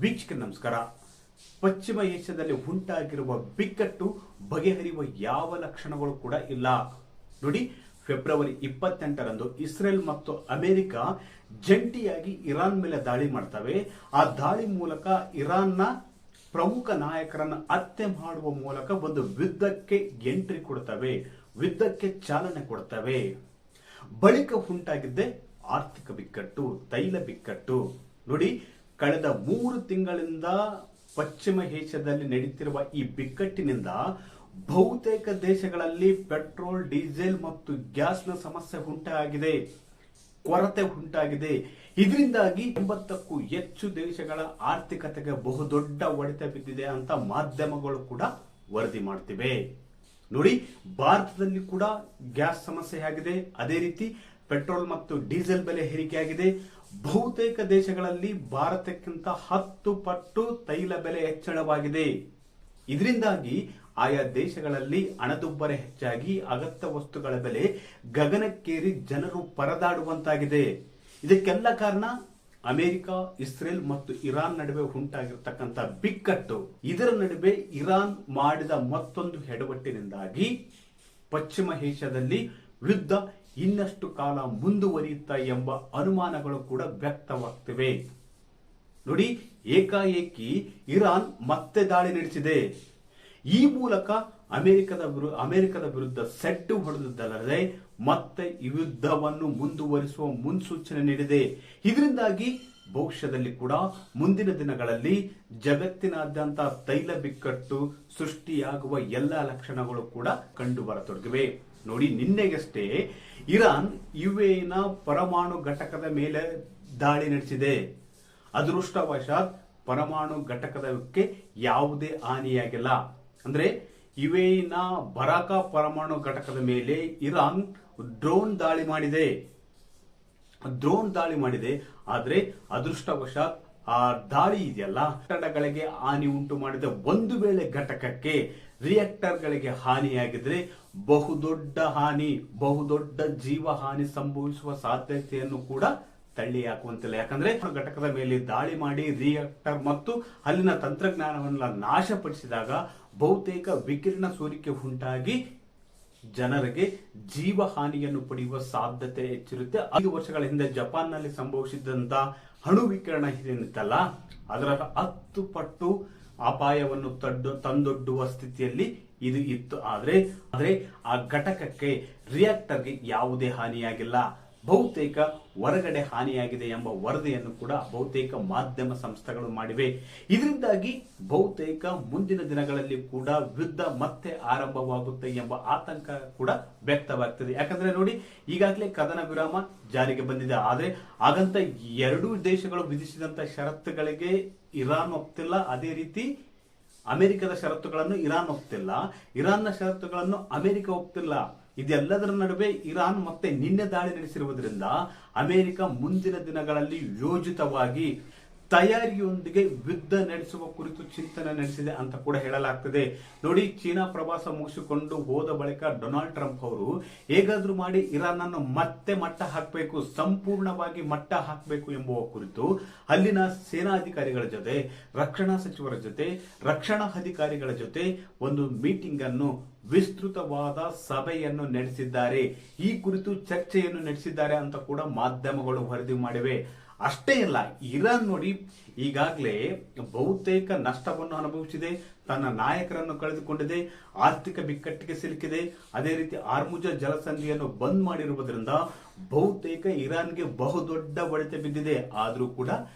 ವೀಕ್ಷಕ ನಮಸ್ಕಾರ. ಪಶ್ಚಿಮ ಏಷ್ಯಾದಲ್ಲಿ ಉಂಟಾಗಿರುವ ಬಿಕ್ಕಟ್ಟು ಬಗೆಹರಿಯುವ ಯಾವ ಲಕ್ಷಣಗಳು ಕೂಡ ಇಲ್ಲ. ನೋಡಿ, ಫೆಬ್ರವರಿ 28ರಂದು ಇಸ್ರೇಲ್ ಮತ್ತು ಅಮೆರಿಕ ಜಂಟಿಯಾಗಿ ಇರಾನ್ ಮೇಲೆ ದಾಳಿ ಮಾಡ್ತವೆ. ಆ ದಾಳಿ ಮೂಲಕ ಇರಾನ್ನ ಪ್ರಮುಖ ನಾಯಕರನ್ನು ಹತ್ಯೆ ಮಾಡುವ ಮೂಲಕ ಒಂದು ಯುದ್ಧಕ್ಕೆ ಎಂಟ್ರಿ ಕೊಡ್ತವೆ, ಯುದ್ಧಕ್ಕೆ ಚಾಲನೆ ಕೊಡ್ತವೆ. ಬಳಿಕ ಉಂಟಾಗಿದ್ದೆ ಆರ್ಥಿಕ ಬಿಕ್ಕಟ್ಟು, ತೈಲ ಬಿಕ್ಕಟ್ಟು. ನೋಡಿ, ಕಳೆದ 3 ತಿಂಗಳಿಂದ ಪಶ್ಚಿಮ ಏಷ್ಯಾದಲ್ಲಿ ನಡೀತಿರುವ ಈ ಬಿಕ್ಕಟ್ಟಿನಿಂದ ಬಹುತೇಕ ದೇಶಗಳಲ್ಲಿ ಪೆಟ್ರೋಲ್, ಡೀಸೆಲ್ ಮತ್ತು ಗ್ಯಾಸ್ನ ಸಮಸ್ಯೆ ಉಂಟಾಗಿದೆ, ಕೊರತೆ ಉಂಟಾಗಿದೆ. ಇದರಿಂದಾಗಿ 80ಕ್ಕೂ ಹೆಚ್ಚು ದೇಶಗಳ ಆರ್ಥಿಕತೆಗೆ ಬಹುದೊಡ್ಡ ಹೊಡೆತ ಬಿದ್ದಿದೆ ಅಂತ ಮಾಧ್ಯಮಗಳು ಕೂಡ ವರದಿ ಮಾಡ್ತಿವೆ. ನೋಡಿ, ಭಾರತದಲ್ಲಿ ಕೂಡ ಗ್ಯಾಸ್ ಸಮಸ್ಯೆ ಆಗಿದೆ, ಅದೇ ರೀತಿ ಪೆಟ್ರೋಲ್ ಮತ್ತು ಡೀಸೆಲ್ ಬೆಲೆ ಏರಿಕೆಯಾಗಿದೆ. ಬಹುತೇಕ ದೇಶಗಳಲ್ಲಿ ಭಾರತಕ್ಕಿಂತ 10 ಪಟ್ಟು ತೈಲ ಬೆಲೆ ಹೆಚ್ಚಳವಾಗಿದೆ. ಇದರಿಂದಾಗಿ ಆಯಾ ದೇಶಗಳಲ್ಲಿ ಹಣದುಬ್ಬರ ಹೆಚ್ಚಾಗಿ ಅಗತ್ಯ ವಸ್ತುಗಳ ಬೆಲೆ ಗಗನಕ್ಕೇರಿ ಜನರು ಪರದಾಡುವಂತಾಗಿದೆ. ಇದಕ್ಕೆಲ್ಲ ಕಾರಣ ಅಮೆರಿಕ, ಇಸ್ರೇಲ್ ಮತ್ತು ಇರಾನ್ ನಡುವೆ ಉಂಟಾಗಿರ್ತಕ್ಕಂಥ ಬಿಕ್ಕಟ್ಟು. ಇದರ ನಡುವೆ ಇರಾನ್ ಮಾಡಿದ ಮತ್ತೊಂದು ಎಡವಟ್ಟಿನಿಂದಾಗಿ ಪಶ್ಚಿಮ ಏಷ್ಯಾದಲ್ಲಿ ಯುದ್ಧ ಇನ್ನಷ್ಟು ಕಾಲ ಮುಂದುವರಿಯುತ್ತಾ ಎಂಬ ಅನುಮಾನಗಳು ಕೂಡ ವ್ಯಕ್ತವಾಗ್ತಿವೆ. ನೋಡಿ, ಏಕಾಏಕಿ ಇರಾನ್ ಮತ್ತೆ ದಾಳಿ ನಡೆಸಿದೆ. ಈ ಮೂಲಕ ಅಮೆರಿಕದ ವಿರುದ್ಧ ಸೆಡ್ಡು ಹೊಡೆದಲ್ಲದೆ ಮತ್ತೆ ಯುದ್ಧವನ್ನು ಮುಂದುವರಿಸುವ ಮುನ್ಸೂಚನೆ ನೀಡಿದೆ. ಇದರಿಂದಾಗಿ ಭವಿಷ್ಯದಲ್ಲಿ ಕೂಡ ಮುಂದಿನ ದಿನಗಳಲ್ಲಿ ಜಗತ್ತಿನಾದ್ಯಂತ ತೈಲ ಬಿಕ್ಕಟ್ಟು ಸೃಷ್ಟಿಯಾಗುವ ಎಲ್ಲ ಲಕ್ಷಣಗಳು ಕೂಡ ಕಂಡು ಬರತೊಡಗಿವೆ. ನೋಡಿ, ನಿನ್ನೆಗಷ್ಟೇ ಇರಾನ್ ಯುಎಇನ ಪರಮಾಣು ಘಟಕದ ಮೇಲೆ ದಾಳಿ ನಡೆಸಿದೆ. ಅದೃಷ್ಟವಶಾತ್ ಪರಮಾಣು ಘಟಕದಕ್ಕೆ ಯಾವುದೇ ಹಾನಿಯಾಗಿಲ್ಲ. ಅಂದ್ರೆ ಯುಎಇನ ಬರಾಕಾ ಪರಮಾಣು ಘಟಕದ ಮೇಲೆ ಇರಾನ್ ಡ್ರೋನ್ ದಾಳಿ ಮಾಡಿದೆ. ಆದ್ರೆ ಅದೃಷ್ಟವಶಾತ್ ಆ ದಾಳಿ ಇದೆಯಲ್ಲ, ಕಟ್ಟಡಗಳಿಗೆ ಹಾನಿ ಉಂಟು ಮಾಡಿದ. ಒಂದು ವೇಳೆ ಘಟಕಕ್ಕೆ, ರಿಯಾಕ್ಟರ್ಗಳಿಗೆ ಹಾನಿಯಾಗಿದ್ರೆ ಬಹುದೊಡ್ಡ ಜೀವ ಹಾನಿ ಸಂಭವಿಸುವ ಸಾಧ್ಯತೆಯನ್ನು ಕೂಡ ತಳ್ಳಿ ಹಾಕುವಂತಿಲ್ಲ. ಯಾಕಂದ್ರೆ ಘಟಕದ ಮೇಲೆ ದಾಳಿ ಮಾಡಿ ರಿಯಾಕ್ಟರ್ ಮತ್ತು ಅಲ್ಲಿನ ತಂತ್ರಜ್ಞಾನವನ್ನ ನಾಶಪಡಿಸಿದಾಗ ಬಹುತೇಕ ವಿಕಿರಣ ಸೋರಿಕೆ ಉಂಟಾಗಿ ಜನರಿಗೆ ಜೀವ ಹಾನಿಯನ್ನು ಪಡೆಯುವ ಸಾಧ್ಯತೆ ಹೆಚ್ಚಿರುತ್ತೆ. 5 ವರ್ಷಗಳ ಹಿಂದೆ ಜಪಾನ್ನಲ್ಲಿ ಸಂಭವಿಸಿದಂತ ಅಣು ವಿಕಿರಣ ಏನಿತ್ತಲ್ಲ, ಅದರ 10 ಪಟ್ಟು ಅಪಾಯವನ್ನು ತಂದೊಡ್ಡುವ ಸ್ಥಿತಿಯಲ್ಲಿ ಇದು ಇತ್ತು. ಆದ್ರೆ ಆ ಘಟಕಕ್ಕೆ, ರಿಯಾಕ್ಟರ್ಗೆ ಯಾವುದೇ ಹಾನಿಯಾಗಿಲ್ಲ. ಬಹುತೇಕ ಹೊರಗಡೆ ಹಾನಿಯಾಗಿದೆ ಎಂಬ ವರದಿಯನ್ನು ಕೂಡ ಬಹುತೇಕ ಮಾಧ್ಯಮ ಸಂಸ್ಥೆಗಳು ಮಾಡಿವೆ. ಇದರಿಂದಾಗಿ ಬಹುತೇಕ ಮುಂದಿನ ದಿನಗಳಲ್ಲಿ ಕೂಡ ಯುದ್ಧ ಮತ್ತೆ ಆರಂಭವಾಗುತ್ತೆ ಎಂಬ ಆತಂಕ ಕೂಡ ವ್ಯಕ್ತವಾಗ್ತದೆ. ಯಾಕಂದ್ರೆ ನೋಡಿ, ಈಗಾಗಲೇ ಕದನ ವಿರಾಮ ಜಾರಿಗೆ ಬಂದಿದೆ. ಆದ್ರೆ ಹಾಗಂತ 2 ದೇಶಗಳು ವಿಧಿಸಿದಂತ ಷರತ್ತುಗಳಿಗೆ ಇರಾನ್ ಒಪ್ತಿಲ್ಲ. ಅದೇ ರೀತಿ ಅಮೆರಿಕದ ಷರತ್ತುಗಳನ್ನು ಇರಾನ್ ಒಪ್ತಿಲ್ಲ, ಇರಾನ್ನ ಷರತ್ತುಗಳನ್ನು ಅಮೆರಿಕ ಒಪ್ತಿಲ್ಲ. ಇದೆಲ್ಲದರ ನಡುವೆ ಇರಾನ್ ಮತ್ತೆ ನಿನ್ನೆ ದಾಳಿ ನಡೆಸಿರುವುದರಿಂದ ಅಮೆರಿಕ ಮುಂದಿನ ದಿನಗಳಲ್ಲಿ ಯೋಜಿತವಾಗಿ ತಯಾರಿಯೊಂದಿಗೆ ಯುದ್ಧ ನಡೆಸುವ ಕುರಿತು ಚಿಂತನೆ ನಡೆಸಿದೆ ಅಂತ ಕೂಡ ಹೇಳಲಾಗ್ತದೆ. ನೋಡಿ, ಚೀನಾ ಪ್ರವಾಸ ಮುಗಿಸಿಕೊಂಡು ಹೋದ ಬಳಿಕ ಡೊನಾಲ್ಡ್ ಟ್ರಂಪ್ ಅವರು ಹೇಗಾದ್ರೂ ಮಾಡಿ ಇರಾನ್ ಅನ್ನು ಮತ್ತೆ ಮಟ್ಟ ಹಾಕಬೇಕು, ಸಂಪೂರ್ಣವಾಗಿ ಮಟ್ಟ ಹಾಕಬೇಕು ಎಂಬುವ ಕುರಿತು ಅಲ್ಲಿನ ಸೇನಾಧಿಕಾರಿಗಳ ಜೊತೆ, ರಕ್ಷಣಾ ಸಚಿವರ ಜೊತೆ, ರಕ್ಷಣಾ ಅಧಿಕಾರಿಗಳ ಜೊತೆ ಒಂದು ಮೀಟಿಂಗ್ ಅನ್ನು, ವಿಸ್ತೃತವಾದ ಸಭೆಯನ್ನು ನಡೆಸಿದ್ದಾರೆ. ಈ ಕುರಿತು ಚರ್ಚೆಯನ್ನು ನಡೆಸಿದ್ದಾರೆ ಅಂತ ಕೂಡ ಮಾಧ್ಯಮಗಳು ವರದಿ ಮಾಡಿವೆ. ಅಷ್ಟೇ ಅಲ್ಲ, ಇರಾನ್ ನೋಡಿ ಈಗಾಗಲೇ ಬಹುತೇಕ ನಷ್ಟವನ್ನು ಅನುಭವಿಸಿದೆ, ತನ್ನ ನಾಯಕರನ್ನು ಕಳೆದುಕೊಂಡಿದೆ, ಆರ್ಥಿಕ ಬಿಕ್ಕಟ್ಟಿಗೆ ಸಿಲುಕಿದೆ. ಅದೇ ರೀತಿ ಹಾರ್ಮುಜ್ ಜಲಸಂಧಿಯನ್ನು ಬಂದ್ ಮಾಡಿರುವುದರಿಂದ ಬಹುತೇಕ ಇರಾನ್ಗೆ ಬಹುದೊಡ್ಡ ಹೊಡೆತ ಬಿದ್ದಿದೆ. ಆದ್ರೂ ಕೂಡ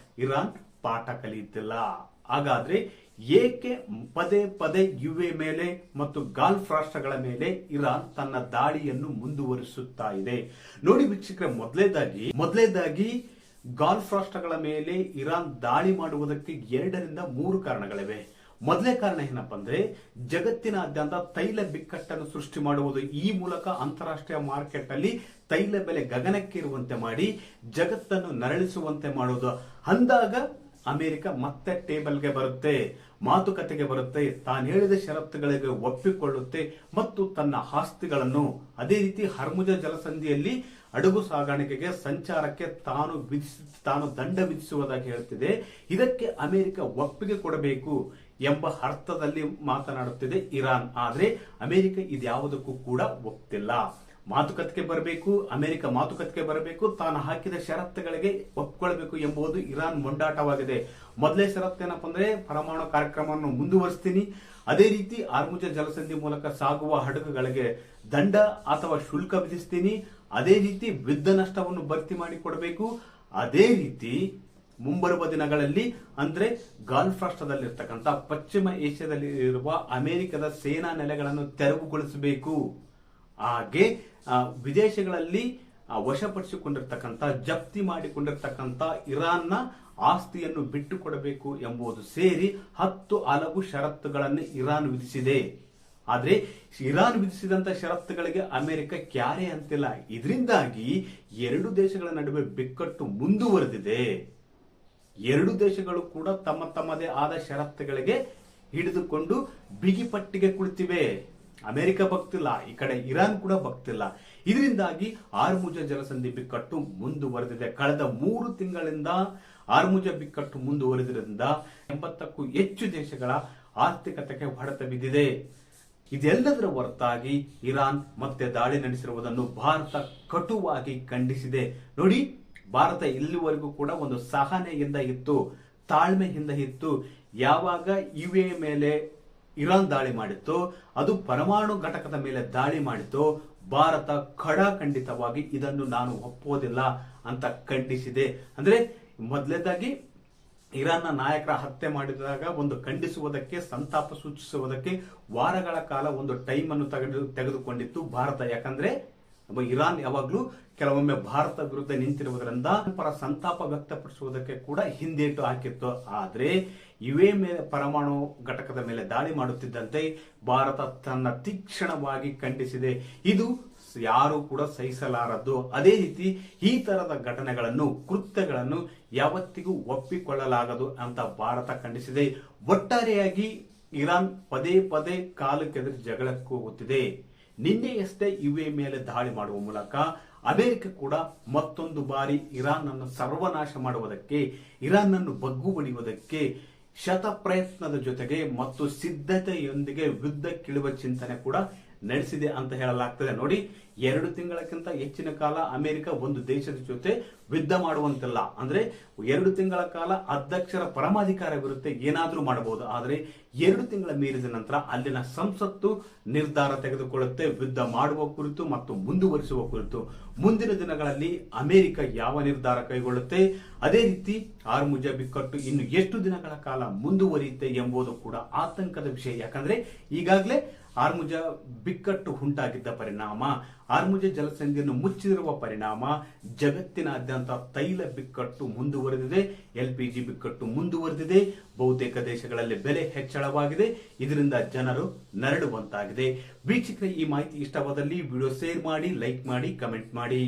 ಇರಾನ್ ಪಾಠ ಕಲಿಯುತ್ತಿಲ್ಲ. ಹಾಗಾದ್ರೆ ಏಕೆ ಪದೇ ಯುಎ ಮೇಲೆ ಮತ್ತು ಗಲ್ಫ್ ರಾಷ್ಟ್ರಗಳ ಮೇಲೆ ಇರಾನ್ ತನ್ನ ದಾಳಿಯನ್ನು ಮುಂದುವರಿಸುತ್ತಾ ಇದೆ? ನೋಡಿ ವೀಕ್ಷಕರೇ, ಮೊದಲೇದಾಗಿ ಗಲ್ಫ್ ರಾಷ್ಟ್ರಗಳ ಮೇಲೆ ಇರಾನ್ ದಾಳಿ ಮಾಡುವುದಕ್ಕೆ 2 ರಿಂದ 3 ಕಾರಣಗಳಿವೆ. ಮೊದಲೇ ಕಾರಣ ಏನಪ್ಪಾ ಅಂದ್ರೆ, ಜಗತ್ತಿನಾದ್ಯಂತ ತೈಲ ಬಿಕ್ಕಟ್ಟನ್ನು ಸೃಷ್ಟಿ ಮಾಡುವುದು. ಈ ಮೂಲಕ ಅಂತಾರಾಷ್ಟ್ರೀಯ ಮಾರ್ಕೆಟ್ ಅಲ್ಲಿ ತೈಲ ಬೆಲೆ ಗಗನಕ್ಕೇರುವಂತೆ ಮಾಡಿ ಜಗತ್ತನ್ನು ನರಳಿಸುವಂತೆ ಮಾಡುವುದು. ಅಂದಾಗ ಅಮೆರಿಕ ಮತ್ತೆ ಟೇಬಲ್ಗೆ ಬರುತ್ತೆ, ಮಾತುಕತೆಗೆ ಬರುತ್ತೆ, ತಾನು ಹೇಳಿದ ಷರತ್ತುಗಳಿಗೆ ಒಪ್ಪಿಕೊಳ್ಳುತ್ತೆ ಮತ್ತು ತನ್ನ ಆಸ್ತಿಗಳನ್ನು, ಅದೇ ರೀತಿ ಹಾರ್ಮುಜ್ ಜಲಸಂಧಿಯಲ್ಲಿ ಹಡಗು ಸಾಗಾಣಿಕೆಗೆ ಸಂಚಾರಕ್ಕೆ ತಾನು ದಂಡ ವಿಧಿಸುವುದಾಗಿ ಹೇಳ್ತಿದೆ. ಇದಕ್ಕೆ ಅಮೆರಿಕ ಒಪ್ಪಿಗೆ ಕೊಡಬೇಕು ಎಂಬ ಅರ್ಥದಲ್ಲಿ ಮಾತನಾಡುತ್ತಿದೆ ಇರಾನ್. ಆದ್ರೆ ಅಮೆರಿಕ ಇದ್ಯಾವುದಕ್ಕೂ ಕೂಡ ಒಪ್ತಿಲ್ಲ. ಮಾತುಕತೆಗೆ ಬರಬೇಕು, ಅಮೆರಿಕ ಮಾತುಕತೆಗೆ ಬರಬೇಕು, ತಾನು ಹಾಕಿದ ಷರತ್ತುಗಳಿಗೆ ಒಪ್ಕೊಳ್ಬೇಕು ಎಂಬುದು ಇರಾನ್ ಮೊಂಡಾಟವಾಗಿದೆ. ಮೊದಲೇ ಷರತ್ತೇನಪ್ಪ ಅಂದ್ರೆ ಪರಮಾಣು ಕಾರ್ಯಕ್ರಮವನ್ನು ಮುಂದುವರಿಸ್ತೀನಿ, ಅದೇ ರೀತಿ ಹಾರ್ಮುಜ ಜಲಸಂಧಿ ಮೂಲಕ ಸಾಗುವ ಹಡಗುಗಳಿಗೆ ದಂಡ ಅಥವಾ ಶುಲ್ಕ ವಿಧಿಸ್ತೀನಿ, ಅದೇ ರೀತಿ ಯುದ್ಧ ನಷ್ಟವನ್ನು ಭರ್ತಿ ಮಾಡಿ ಕೊಡಬೇಕು, ಅದೇ ರೀತಿ ಮುಂಬರುವ ದಿನಗಳಲ್ಲಿ ಅಂದ್ರೆ ಗಲ್ಫ್ ರಾಷ್ಟ್ರದಲ್ಲಿರ್ತಕ್ಕಂಥ ಪಶ್ಚಿಮ ಏಷ್ಯಾದಲ್ಲಿ ಇರುವ ಅಮೆರಿಕದ ಸೇನಾ ನೆಲೆಗಳನ್ನು ತೆರವುಗೊಳಿಸಬೇಕು. ಹಾಗೆ ವಿದೇಶಗಳಲ್ಲಿ ವಶಪಡಿಸಿಕೊಂಡಿರ್ತಕ್ಕಂಥ ಜಪ್ತಿ ಮಾಡಿಕೊಂಡಿರ್ತಕ್ಕಂಥ ಇರಾನ್ನ ಆಸ್ತಿಯನ್ನು ಬಿಟ್ಟು ಕೊಡಬೇಕು ಎಂಬುದು ಸೇರಿ 10 ಹಲವು ಷರತ್ತುಗಳನ್ನು ಇರಾನ್ ವಿಧಿಸಿದೆ. ಆದ್ರೆ ಇರಾನ್ ವಿಧಿಸಿದಂತ ಷರತ್ತುಗಳಿಗೆ ಅಮೆರಿಕ ಕ್ಯಾರೆ ಅಂತಿಲ್ಲ. ಇದರಿಂದಾಗಿ ಎರಡು ದೇಶಗಳ ನಡುವೆ ಬಿಕ್ಕಟ್ಟು ಮುಂದುವರೆದಿದೆ. ಎರಡು ದೇಶಗಳು ಕೂಡ ತಮ್ಮದೇ ಆದ ಷರತ್ತುಗಳಿಗೆ ಹಿಡಿದುಕೊಂಡು ಬಿಗಿಪಟ್ಟಿಗೆ ಕುಳಿತಿವೆ. ಅಮೆರಿಕ ಬಗ್ತಿಲ್ಲ, ಈ ಕಡೆ ಇರಾನ್ ಕೂಡ ಬಗ್ತಿಲ್ಲ. ಇದರಿಂದಾಗಿ ಹಾರ್ಮುಜ ಜಲಸಂಧಿ ಬಿಕ್ಕಟ್ಟು ಮುಂದುವರೆದಿದೆ. ಕಳೆದ 3 ತಿಂಗಳಿಂದ ಹಾರ್ಮುಜ ಬಿಕ್ಕಟ್ಟು ಮುಂದುವರೆದಿದ್ದರಿಂದ 80ಕ್ಕೂ ಹೆಚ್ಚು ದೇಶಗಳ ಆರ್ಥಿಕತೆಗೆ ಹೊಡೆತ ಬಿದ್ದಿದೆ. ಇದೆಲ್ಲದರ ಹೊರತಾಗಿ ಇರಾನ್ ಮತ್ತೆ ದಾಳಿ ನಡೆಸಿರುವುದನ್ನು ಭಾರತ ಕಟುವಾಗಿ ಖಂಡಿಸಿದೆ. ನೋಡಿ, ಭಾರತ ಇಲ್ಲಿವರೆಗೂ ಕೂಡ ಒಂದು ಸಹನೆಯಿಂದ ಇತ್ತು, ತಾಳ್ಮೆಯಿಂದ ಇತ್ತು. ಯಾವಾಗ ಯುಎ ಮೇಲೆ ಇರಾನ್ ದಾಳಿ ಮಾಡಿತ್ತು, ಅದು ಪರಮಾಣು ಘಟಕದ ಮೇಲೆ ದಾಳಿ ಮಾಡಿತ್ತು, ಭಾರತ ಖಡಾಖಂಡಿತವಾಗಿ ಇದನ್ನು ನಾನು ಒಪ್ಪೋದಿಲ್ಲ ಅಂತ ಖಂಡಿಸಿದೆ. ಅಂದ್ರೆ ಮೊದಲನೇದಾಗಿ ಇರಾನ್ನ ನಾಯಕರ ಹತ್ಯೆ ಮಾಡಿದಾಗ ಒಂದು ಖಂಡಿಸುವುದಕ್ಕೆ, ಸಂತಾಪ ಸೂಚಿಸುವುದಕ್ಕೆ ವಾರಗಳ ಕಾಲ ಒಂದು ಟೈಮ್ ಅನ್ನು ತೆಗೆದುಕೊಂಡಿತ್ತು ಭಾರತ. ಯಾಕಂದ್ರೆ ಇರಾನ್ ಯಾವಾಗ್ಲೂ ಕೆಲವೊಮ್ಮೆ ಭಾರತ ವಿರುದ್ಧ ನಿಂತಿರುವುದರಿಂದ ಪರ ಸಂತಾಪ ವ್ಯಕ್ತಪಡಿಸುವುದಕ್ಕೆ ಕೂಡ ಹಿಂದೇಟು ಹಾಕಿತ್ತು. ಆದ್ರೆ ಇವೇ ಮೇಲೆ ಪರಮಾಣು ಘಟಕದ ಮೇಲೆ ದಾಳಿ ಮಾಡುತ್ತಿದ್ದಂತೆ ಭಾರತ ತನ್ನ ತೀಕ್ಷ್ಣವಾಗಿ ಖಂಡಿಸಿದೆ. ಇದು ಯಾರು ಕೂಡ ಸಹಿಸಲಾರದ್ದು. ಅದೇ ರೀತಿ ಈ ತರದ ಘಟನೆಗಳನ್ನು, ಕೃತ್ಯಗಳನ್ನು ಯಾವತ್ತಿಗೂ ಒಪ್ಪಿಕೊಳ್ಳಲಾಗದು ಅಂತ ಭಾರತ ಖಂಡಿಸಿದೆ. ಒಟ್ಟಾರೆಯಾಗಿ ಇರಾನ್ ಪದೇ ಪದೇ ಕಾಲಕ್ಕೆದುರು ಜಗಳಕ್ಕೆ ಹೋಗುತ್ತಿದೆ. ನಿನ್ನೆಯಷ್ಟೇ ಯುಎ ಮೇಲೆ ದಾಳಿ ಮಾಡುವ ಮೂಲಕ ಅಮೆರಿಕ ಕೂಡ ಮತ್ತೊಂದು ಬಾರಿ ಇರಾನ್ ಅನ್ನು ಸರ್ವನಾಶ ಮಾಡುವುದಕ್ಕೆ, ಇರಾನ್ ಅನ್ನು ಬಗ್ಗು ಬಡಿಯುವುದಕ್ಕೆ ಶತ ಪ್ರಯತ್ನದ ಜೊತೆಗೆ ಮತ್ತು ಸಿದ್ಧತೆಯೊಂದಿಗೆ ಯುದ್ಧಕ್ಕಿಳುವ ಚಿಂತನೆ ಕೂಡ ನಡೆಸಿದೆ ಅಂತ ಹೇಳಲಾಗ್ತದೆ. ನೋಡಿ, 2 ತಿಂಗಳಕ್ಕಿಂತ ಹೆಚ್ಚಿನ ಕಾಲ ಅಮೆರಿಕ ಒಂದು ದೇಶದ ಜೊತೆ ಯುದ್ಧ ಮಾಡುವಂತಿಲ್ಲ. ಅಂದ್ರೆ 2 ತಿಂಗಳ ಕಾಲ ಅಧ್ಯಕ್ಷರ ಪರಮಾಧಿಕಾರವಿರುತ್ತೆ, ಏನಾದ್ರೂ ಮಾಡಬಹುದು. ಆದ್ರೆ 2 ತಿಂಗಳ ಮೀರಿದ ನಂತರ ಅಲ್ಲಿನ ಸಂಸತ್ತು ನಿರ್ಧಾರ ತೆಗೆದುಕೊಳ್ಳುತ್ತೆ ಯುದ್ಧ ಮಾಡುವ ಕುರಿತು ಮತ್ತು ಮುಂದುವರಿಸುವ ಕುರಿತು. ಮುಂದಿನ ದಿನಗಳಲ್ಲಿ ಅಮೆರಿಕ ಯಾವ ನಿರ್ಧಾರ ಕೈಗೊಳ್ಳುತ್ತೆ, ಅದೇ ರೀತಿ ಹಾರ್ಮುಜ ಬಿಕ್ಕಟ್ಟು ಇನ್ನು ಎಷ್ಟು ದಿನಗಳ ಕಾಲ ಮುಂದುವರಿಯುತ್ತೆ ಎಂಬುದು ಕೂಡ ಆತಂಕದ ವಿಷಯ. ಯಾಕಂದ್ರೆ ಈಗಾಗಲೇ ಹಾರ್ಮುಜ ಬಿಕ್ಕಟ್ಟು ಉಂಟಾಗಿದ್ದ ಪರಿಣಾಮ, ಹಾರ್ಮುಜ ಜಲಸಂಧಿಯನ್ನು ಮುಚ್ಚಿರುವ ಪರಿಣಾಮ ಜಗತ್ತಿನಾದ್ಯಂತ ತೈಲ ಬಿಕ್ಕಟ್ಟು ಮುಂದುವರೆದಿದೆ, LPG ಬಿಕ್ಕಟ್ಟು ಮುಂದುವರೆದಿದೆ. ಬಹುತೇಕ ದೇಶಗಳಲ್ಲಿ ಬೆಲೆ ಹೆಚ್ಚಳವಾಗಿದೆ. ಇದರಿಂದ ಜನರು ನರಳುವಂತಾಗಿದೆ. ವೀಕ್ಷಕರೇ, ಈ ಮಾಹಿತಿ ಇಷ್ಟವಾದಲ್ಲಿ ವಿಡಿಯೋ ಶೇರ್ ಮಾಡಿ, ಲೈಕ್ ಮಾಡಿ, ಕಮೆಂಟ್ ಮಾಡಿ.